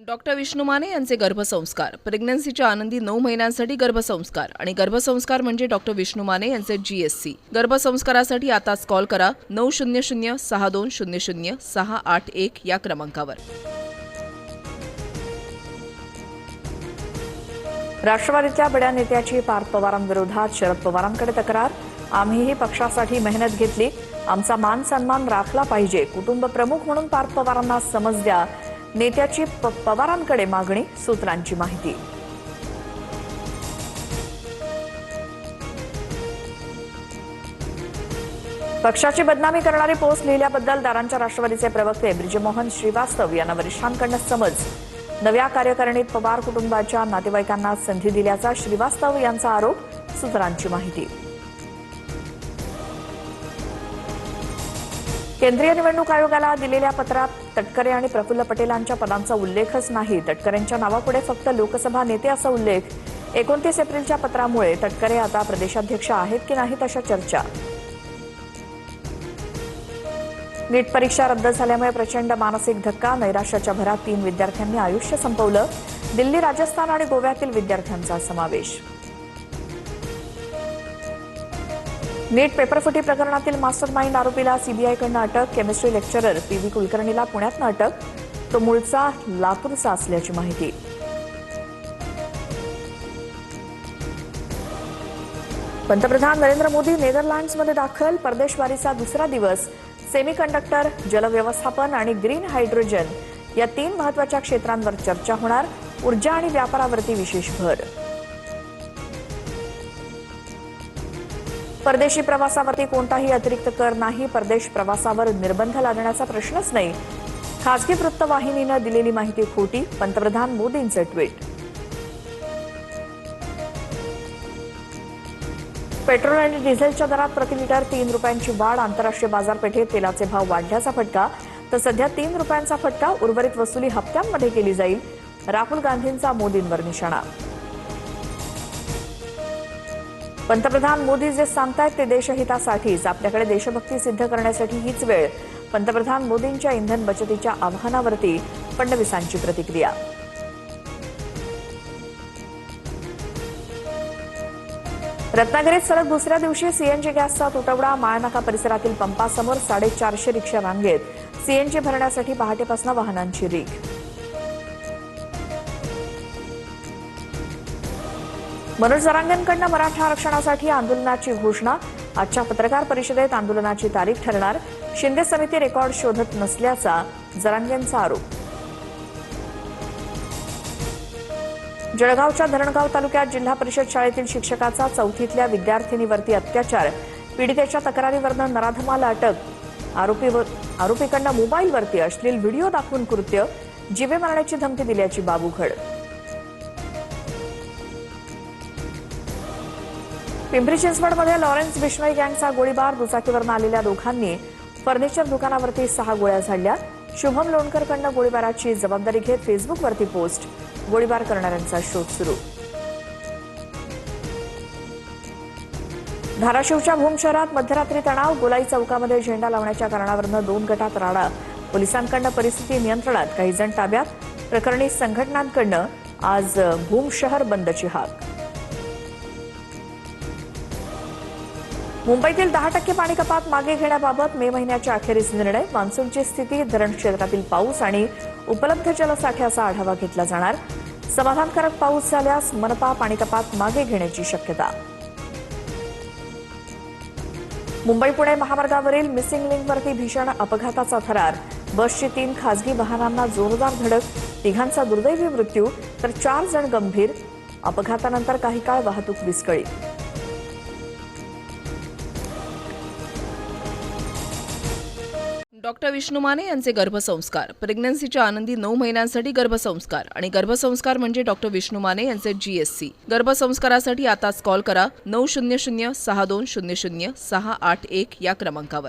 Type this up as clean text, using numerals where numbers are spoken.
Doctor Vishnu Mane यांचे गर्भसंस्कार, प्रेग्नन्सीच्या आनंदी 9 महिन्यांसाठी गर्भसंस्कार आणि गर्भसंस्कार म्हणजे डॉक्टर विष्णू माने यांचे GSC। गर्भसंस्कारासाठी आताच कॉल करा 900-6200-681 या क्रमांकावर। राष्ट्रवादीतल्या बड्या नेत्याची पार्थ पवारांविरोधात शरद पवारांकडे तक्रार। आम्हीही पक्षासाठी मेहनत घेतली, आमचा मान सन्मान राखला पाहिजे, कुटुंब प्रमुख म्हणून पार्थ पवारांना समज द्या, नेत्याची पवारांकडे मागणी, सूत्रांची माहिती। पक्षाची बदनामी करणारी पोस्ट लिहिल्याबद्दल दारांच्या राष्ट्रवादीचे प्रवक्ते ब्रिजमोहन श्रीवास्तव यांना वरिष्ठांकडून समज। नव्या कार्यकारिणीत पवार कुटुंबाच्या नातेवाईकांना संधी दिल्याचा श्रीवास्तव यांचा आरोप, सूत्रांची माहिती। केंद्रीय निवडणूक आयोगाला दिलेल्या पत्रात तटकरे आणि प्रफुल्ल पटेलांच्या पदांचा उल्लेखच नाही। तटकरेंच्या नावापुढे फक्त लोकसभा नेते असा उल्लेख। 29 एप्रिलच्या पत्रामुळे तटकरे आता प्रदेशाध्यक्ष आहेत की नाहीत अशा चर्चा। नीट परीक्षा रद्द झाल्यामुळे प्रचंड मानसिक धक्का, नैराश्याच्या भरात 3 विद्यार्थ्यांनी आयुष्य संपवलं। दिल्ली, राजस्थान आणि गोव्यातील विद्यार्थ्यांचा समावेश। नीट पेपरफुटी प्रकरणातील मास्टरमाइंड आरोपीला सीबीआयकडून अटक। केमिस्ट्री लेक्चरर PV कुलकर्णीला पुण्यातून अटक, तो मूळचा लातूरचा असल्याची माहिती। पंतप्रधान नरेंद्र मोदी नेदरलँड्समध्ये दाखल, परदेशवारीचा दुसरा दिवस। सेमीकंडक्टर, जलव्यवस्थापन आणि ग्रीन हायड्रोजन या 3 महत्त्वाच्या क्षेत्रांवर चर्चा होणार। ऊर्जा आणि व्यापारावरती विशेष भर। परदेशी प्रवासावरती कोणताही अतिरिक्त कर नाही, परदेश प्रवासावर निर्बंध लादण्याचा प्रश्नच नाही। खासगी वृत्तवाहिनीनं दिलेली माहिती खोटी, पंतप्रधान मोदींचं ट्विट। पेट्रोल आणि डिझेलच्या दरात प्रति लिटर 3 रुपयांची वाढ। आंतरराष्ट्रीय बाजारपेठेत तेलाचे भाव वाढल्याचा फटका, तर सध्या 3 रुपयांचा फटका। उर्वरित वसुली हप्त्यांमध्ये केली जाईल। राहुल गांधींचा मोदींवर निशाणा। पंतप्रधान मोदी जे सांगतायत ते देशहितासाठीच, आपल्याकडे देशभक्ती सिद्ध करण्यासाठी हीच वेळ। पंतप्रधान मोदींच्या इंधन बचतीच्या आवाहनावरती फडणवीसांची प्रतिक्रिया। रत्नागिरीत सलग दुसऱ्या दिवशी सीएनजी गॅसचा तुटवडा। माळनाका परिसरातील पंपासमोर 450 रिक्षा रांगेत। सीएनजी भरण्यासाठी पहाटेपासून वाहनांची रीघ। मनोज जरांगेंकडून मराठा आरक्षणासाठी आंदोलनाची घोषणा। आजच्या पत्रकार परिषदेत आंदोलनाची तारीख ठरणार। शिंदे समिती रेकॉर्ड शोधत नसल्याचा जरांगेंचा आरोप। जळगावच्या धरणगाव तालुक्यात जिल्हा परिषद शाळेतील शिक्षकाचा 4थीतल्या विद्यार्थिनीवरती अत्याचार। पीडितेच्या तक्रारीवरून नराधमाला अटक। आरोपीकडून मोबाईलवरती अश्लील व्हिडिओ दाखवून कृत्य, जीवे मारण्याची धमकी दिल्याची बाब उघड। पिंपरी चिंचवडमध्ये लॉरेन्स बिश्नोई गँगचा गोळीबार। दुचाकीवरून आलेल्या दोघांनी फर्निचर दुकानावरती 6 गोळ्या झाडल्या। शुभम लोणकरकडून गोळीबाराची जबाबदारी घेत फेसबुकवरती पोस्ट। गोळीबार करणाऱ्यांचा शोध सुरू। धाराशिवच्या भूम शहरात मध्यरात्री तणाव। गोलाई चौकामध्ये झेंडा लावण्याच्या कारणावरून 2 गटात राडा। पोलिसांकडून परिस्थिती नियंत्रणात, काही जण ताब्यात। प्रकरणी संघटनांकडून आज भूम शहर बंदची हाक। मुंबईतील 10% पाणी कपात मागे घेण्याबाबत मे महिन्याच्या अखेरीस निर्णय। मान्सूनची स्थिती, धरण क्षेत्रातील पाऊस आणि उपलब्ध जलसाठ्याचा आढावा घेतला जाणार। समाधानकारक पाऊस झाल्यास मनपा पाणी कपात मागे घेण्याची शक्यता। मुंबई पुणे महामार्गावरील मिसिंग लिंकवरती भीषण अपघाताचा थरार। बसची 3 खासगी वाहनांना जोरदार धडक, 3घांचा दुर्दैवी मृत्यू तर 4 जण गंभीर। अपघातानंतर काही काळ वाहतूक विस्कळीत। डॉक्टर विष्णू माने यांचे गर्भसंस्कार, प्रेग्नन्सीच्या आनंदी 9 महिन्यांसाठी गर्भसंस्कार आणि गर्भसंस्कार म्हणजे डॉक्टर विष्णू माने यांचे GSC। गर्भसंस्कारासाठी आताच कॉल करा 900-6200-681 या क्रमांकावर।